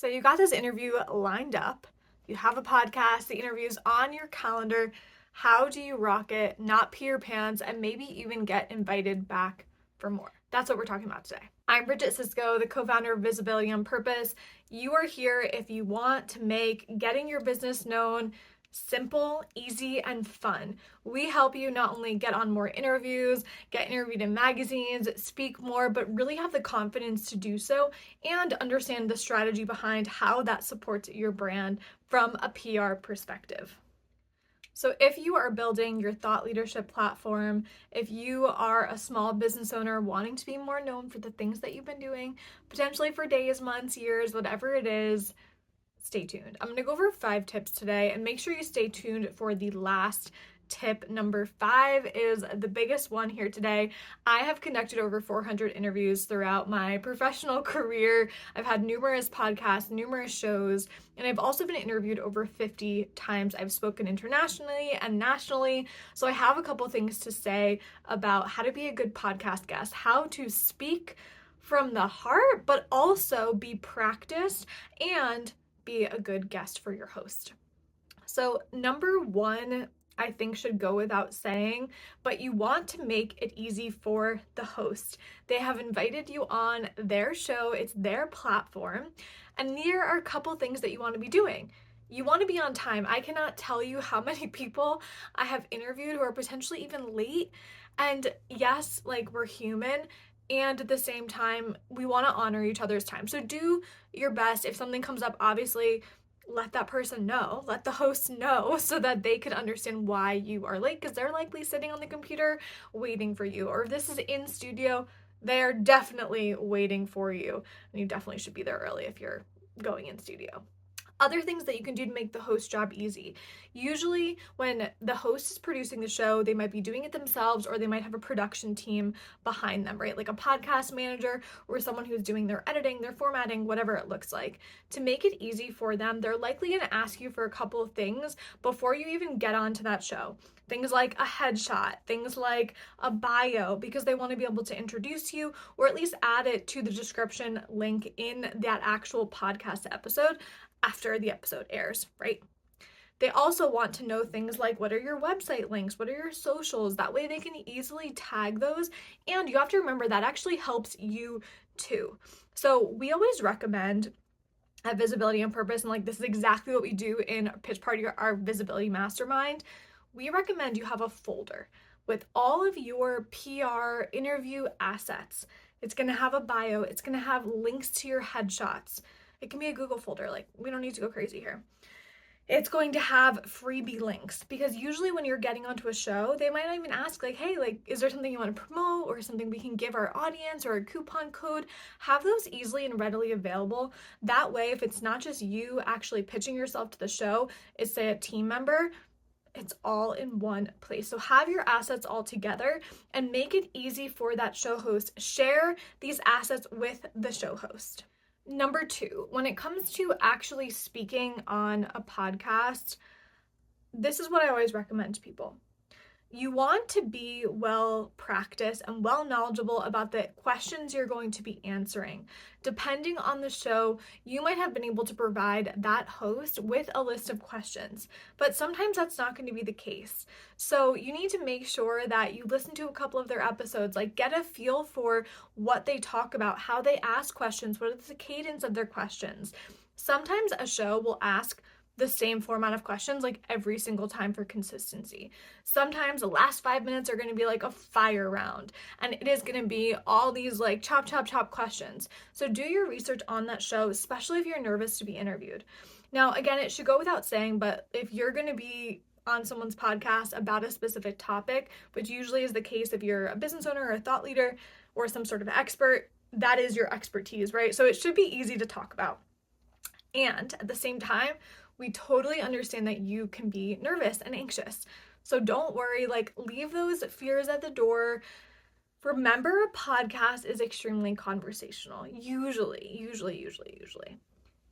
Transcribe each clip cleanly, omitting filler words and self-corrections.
So you got this interview lined up. You have a podcast, the interview's on your calendar. How do you rock it, not pee your pants, and maybe even get invited back for more? That's what we're talking about today. I'm Bridget Cisco, the co-founder of Visibility on Purpose. You are here if you want to make getting your business known simple, easy, and fun. We help you not only get on more interviews, get interviewed in magazines, speak more, but really have the confidence to do so and understand the strategy behind how that supports your brand from a PR perspective. So if you are building your thought leadership platform, if you are a small business owner wanting to be more known for the things that you've been doing, potentially for days, months, years, whatever it is, stay tuned. I'm going to go over 5 tips today, and make sure you stay tuned for the last tip. Number 5 is the biggest one here today. I have conducted over 400 interviews throughout my professional career. I've had numerous podcasts, numerous shows, and I've also been interviewed over 50 times. I've spoken internationally and nationally, so I have a couple things to say about how to be a good podcast guest, how to speak from the heart, but also be practiced and be a good guest for your host. So number 1, I think should go without saying, but you want to make it easy for the host. They have invited you on their show, it's their platform, and there are a couple things that you want to be doing. You want to be on time. I cannot tell you how many people I have interviewed who are potentially even late. And yes, like, we're human, and at the same time, we want to honor each other's time. So do your best. If something comes up, obviously, let that person know, let the host know, so that they can understand why you are late, because they're likely sitting on the computer waiting for you. Or if this is in studio, they're definitely waiting for you, and you definitely should be there early if you're going in studio. Other things that you can do to make the host job easy. Usually when the host is producing the show, they might be doing it themselves, or they might have a production team behind them, right? Like a podcast manager or someone who's doing their editing, their formatting, whatever it looks like. To make it easy for them, they're likely going to ask you for a couple of things before you even get onto that show. Things like a headshot, things like a bio, because they want to be able to introduce you or at least add it to the description link in that actual podcast episode after the episode airs, right? They also want to know things like, what are your website links? What are your socials? That way they can easily tag those. And you have to remember that actually helps you too. So we always recommend at Visibility on Purpose, and like, this is exactly what we do in Pitch Party, our Visibility Mastermind. We recommend you have a folder with all of your PR interview assets. It's going to have a bio. It's going to have links to your headshots. It can be a Google folder, like, we don't need to go crazy here. It's going to have freebie links, because usually when you're getting onto a show, they might not even ask, like, hey, like, is there something you want to promote or something we can give our audience or a coupon code? Have those easily and readily available. That way, if it's not just you actually pitching yourself to the show, it's, say, a team member, it's all in one place. So have your assets all together and make it easy for that show host. Share these assets with the show host. Number 2, when it comes to actually speaking on a podcast, this is what I always recommend to people. You want to be well practiced and well knowledgeable about the questions you're going to be answering. Depending on the show, you might have been able to provide that host with a list of questions, but sometimes that's not going to be the case. So you need to make sure that you listen to a couple of their episodes, like, get a feel for what they talk about, how they ask questions, what is the cadence of their questions. Sometimes a show will ask the same format of questions like every single time for consistency. Sometimes the last 5 minutes are going to be like a fire round, and it is going to be all these like chop questions. So do your research on that show, especially if you're nervous to be interviewed. Now, again, it should go without saying, but if you're going to be on someone's podcast about a specific topic, which usually is the case if you're a business owner or a thought leader or some sort of expert, that is your expertise, right? So it should be easy to talk about. And at the same time, we totally understand that you can be nervous and anxious. So don't worry, like, leave those fears at the door. Remember, a podcast is extremely conversational. Usually.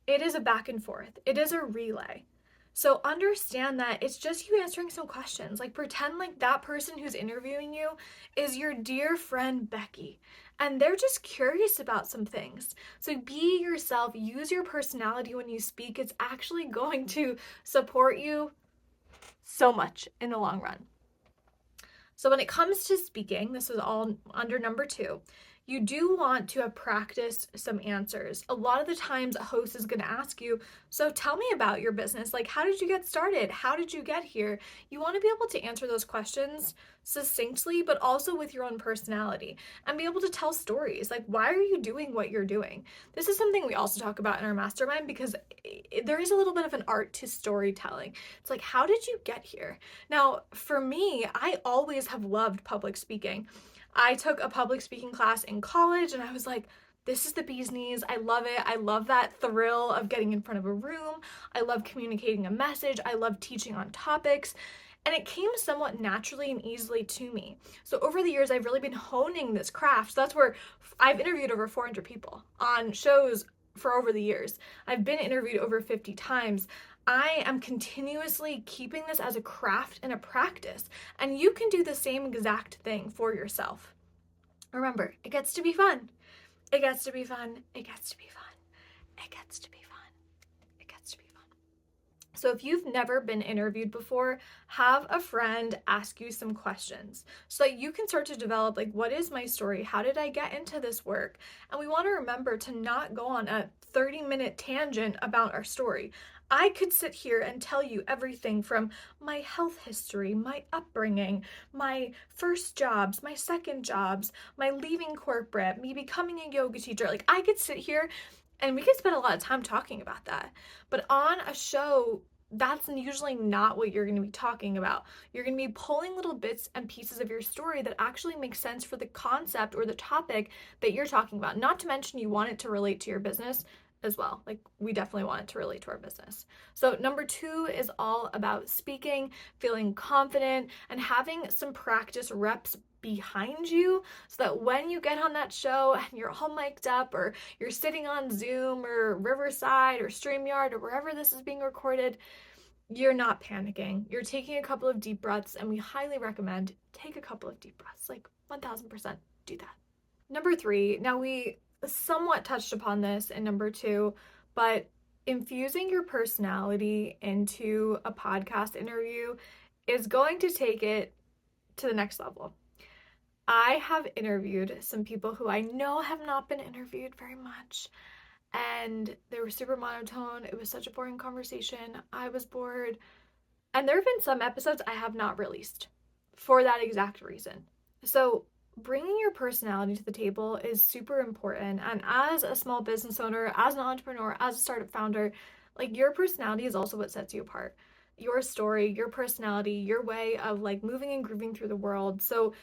It is a back and forth. It is a relay. So understand that it's just you answering some questions. Like, pretend like that person who's interviewing you is your dear friend Becky, and they're just curious about some things. So be yourself, use your personality when you speak. It's actually going to support you so much in the long run. So when it comes to speaking, this is all under number 2, you do want to have practiced some answers. A lot of the times a host is going to ask you, so tell me about your business. Like, how did you get started? How did you get here? You want to be able to answer those questions succinctly, but also with your own personality, and be able to tell stories. Like, why are you doing what you're doing? This is something we also talk about in our mastermind, because there is a little bit of an art to storytelling. It's like, how did you get here? Now, for me, I always have loved public speaking. I took a public speaking class in college and I was like, this is the bee's knees. I love it. I love that thrill of getting in front of a room. I love communicating a message. I love teaching on topics. And it came somewhat naturally and easily to me. So over the years, I've really been honing this craft. So that's where I've interviewed over 400 people on shows for over the years. I've been interviewed over 50 times. I am continuously keeping this as a craft and a practice, and you can do the same exact thing for yourself. Remember, it gets to be fun. It gets to be fun. It gets to be fun. It gets to be fun. It gets to be fun. So if you've never been interviewed before, have a friend ask you some questions so that you can start to develop, like, what is my story? How did I get into this work? And we want to remember to not go on a 30-minute tangent about our story. I could sit here and tell you everything from my health history, my upbringing, my first jobs, my second jobs, my leaving corporate, me becoming a yoga teacher. Like, I could sit here and we could spend a lot of time talking about that. But on a show, that's usually not what you're going to be talking about. You're going to be pulling little bits and pieces of your story that actually make sense for the concept or the topic that you're talking about. Not to mention, you want it to relate to your business as well. Like, we definitely want it to relate to our business. So number 2 is all about speaking, feeling confident, and having some practice reps behind you so that when you get on that show and you're all mic'd up, or you're sitting on Zoom or Riverside or StreamYard or wherever this is being recorded, you're not panicking. You're taking a couple of deep breaths, and we highly recommend take a couple of deep breaths. Like, 1000% do that. Number 3, now we somewhat touched upon this in number 2, but infusing your personality into a podcast interview is going to take it to the next level. I have interviewed some people who I know have not been interviewed very much, and they were super monotone. It was such a boring conversation. I was bored. And there have been some episodes I have not released for that exact reason. So bringing your personality to the table is super important. And as a small business owner, as an entrepreneur, as a startup founder, like, your personality is also what sets you apart. Your story, your personality, your way of, like, moving and grooving through the world. So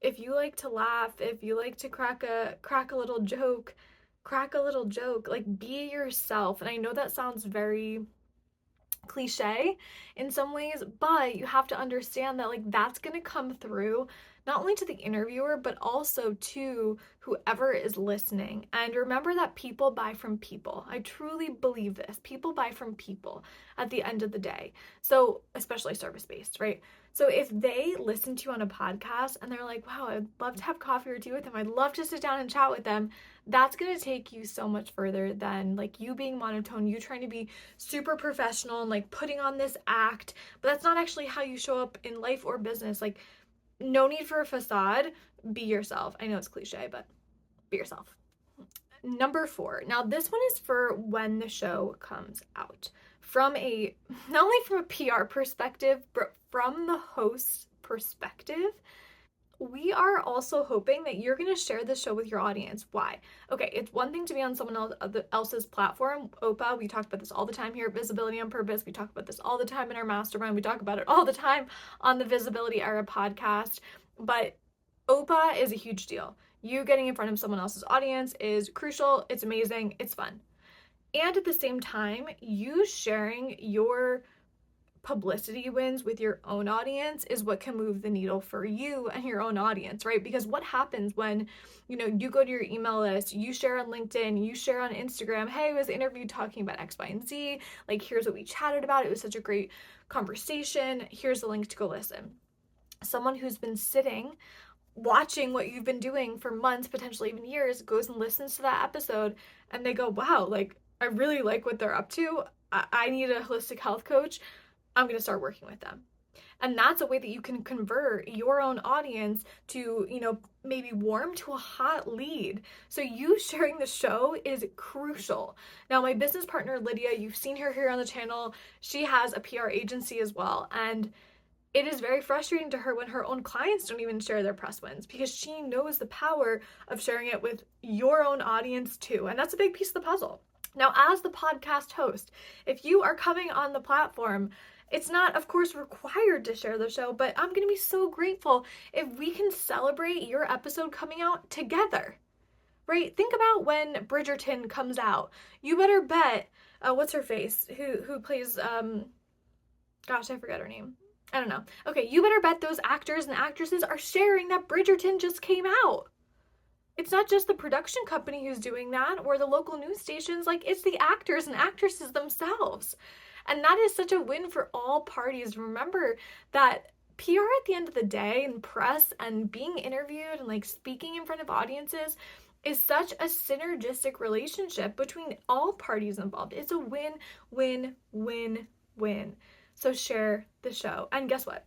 if you like to laugh, if you like to crack a little joke, like, be yourself. And I know that sounds very cliche in some ways, but you have to understand that, like, that's going to come through not only to the interviewer but also to whoever is listening. And remember that people buy from people. I truly believe this. People buy from people at the end of the day. So especially service-based, right? So if they listen to you on a podcast and they're like, wow, I'd love to have coffee or tea with them, I'd love to sit down and chat with them, that's going to take you so much further than, like, you being monotone, you trying to be super professional and, like, putting on this act. But that's not actually how you show up in life or business. Like, no need for a facade. Be yourself. I know it's cliche, but be yourself. Number 4. Now, this one is for when the show comes out. From a, not only from a PR perspective, but from the host's perspective, we are also hoping that you're going to share this show with your audience. Why? Okay, it's one thing to be on someone else's platform. OPA, we talk about this all the time here at Visibility on Purpose. We talk about this all the time in our mastermind. We talk about it all the time on the Visibility Era podcast. But OPA is a huge deal. You getting in front of someone else's audience is crucial. It's amazing. It's fun. And at the same time, you sharing your publicity wins with your own audience is what can move the needle for you and your own audience, right? Because what happens when, you go to your email list, you share on LinkedIn, you share on Instagram, hey, I was interviewed talking about X, Y, and Z. Like, here's what we chatted about. It was such a great conversation. Here's the link to go listen. Someone who's been sitting watching what you've been doing for months, potentially even years, goes and listens to that episode and they go, wow, like I really like what they're up to. I need a holistic health coach. I'm going to start working with them. And that's a way that you can convert your own audience to, maybe warm to a hot lead. So you sharing the show is crucial. Now, my business partner, Lydia, you've seen her here on the channel. She has a PR agency as well. And it is very frustrating to her when her own clients don't even share their press wins, because she knows the power of sharing it with your own audience too. And that's a big piece of the puzzle. Now, as the podcast host, if you are coming on the platform, it's not, of course, required to share the show, but I'm going to be so grateful if we can celebrate your episode coming out together, right? Think about when Bridgerton comes out. You better bet, what's her face? Who plays, gosh, I forgot her name. I don't know. Okay, you better bet those actors and actresses are sharing that Bridgerton just came out. It's not just the production company who's doing that or the local news stations, like it's the actors and actresses themselves. And that is such a win for all parties. Remember that PR at the end of the day and press and being interviewed and like speaking in front of audiences is such a synergistic relationship between all parties involved. It's a win, win, win, win. So share the show. And guess what?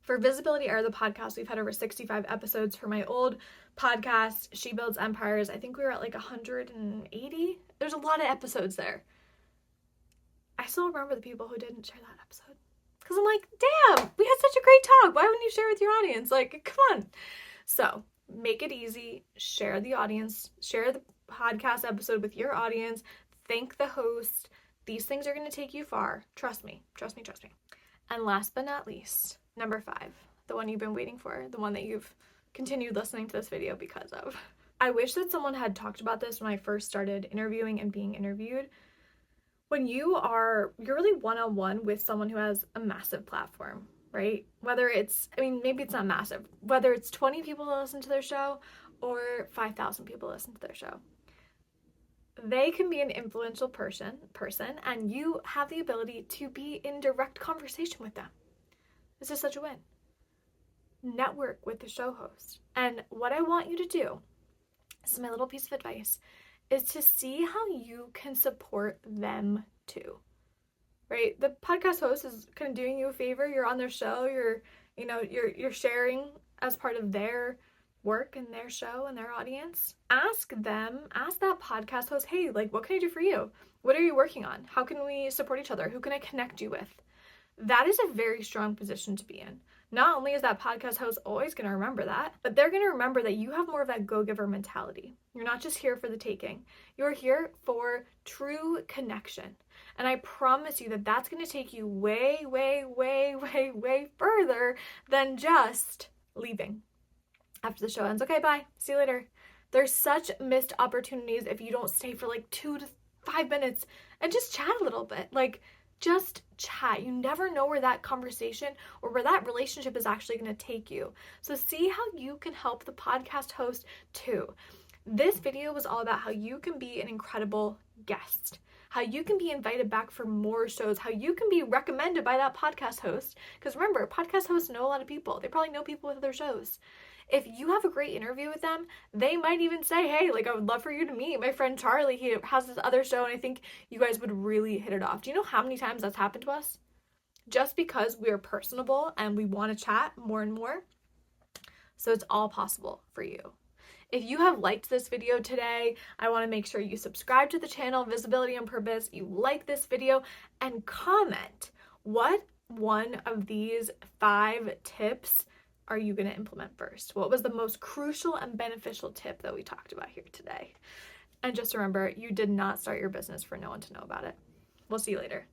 For Visibility Era, the podcast, we've had over 65 episodes. For my old podcast, She Builds Empires, I think we were at like 180. There's a lot of episodes there. I still remember the people who didn't share that episode. Because I'm like, damn, we had such a great talk. Why wouldn't you share with your audience? Like, come on. So make it easy. Share the audience. Share the podcast episode with your audience. Thank the host. These things are going to take you far. Trust me. Trust me. Trust me. And last but not least, number 5, the one you've been waiting for, the one that you've continued listening to this video because of. I wish that someone had talked about this when I first started interviewing and being interviewed. When you're really one-on-one with someone who has a massive platform, right? Whether it's, maybe it's not massive, whether it's 20 people that listen to their show or 5,000 people listen to their show. They can be an influential person, and you have the ability to be in direct conversation with them. This is such a win. Network with the show host. And what I want you to do, this is my little piece of advice, is to see how you can support them too, right? The podcast host is kind of doing you a favor. You're on their show. You're sharing as part of their work and their show and their audience. Ask that podcast host, hey, like, what can I do for you? What are you working on? How can we support each other? Who can I connect you with? That is a very strong position to be in. Not only is that podcast host always going to remember that, but they're going to remember that you have more of that go-giver mentality. You're not just here for the taking. You're here for true connection. And I promise you that that's going to take you way, way, way, way, way further than just leaving after the show ends. Okay, bye. See you later. There's such missed opportunities if you don't stay for like 2 to 5 minutes and just chat a little bit. Like, just chat. You never know where that conversation or where that relationship is actually going to take you. So see how you can help the podcast host too. This video was all about how you can be an incredible guest, how you can be invited back for more shows, how you can be recommended by that podcast host. Because remember, podcast hosts know a lot of people. They probably know people with their shows. If you have a great interview with them, they might even say, hey, like, I would love for you to meet my friend Charlie. He has this other show, and I think you guys would really hit it off. Do you know how many times that's happened to us? Just because we are personable and we want to chat more and more. So it's all possible for you. If you have liked this video today, I want to make sure you subscribe to the channel, Visibility on Purpose, you like this video, and comment what one of these 5 tips are you going to implement first? What was the most crucial and beneficial tip that we talked about here today? And just remember, you did not start your business for no one to know about it. We'll see you later.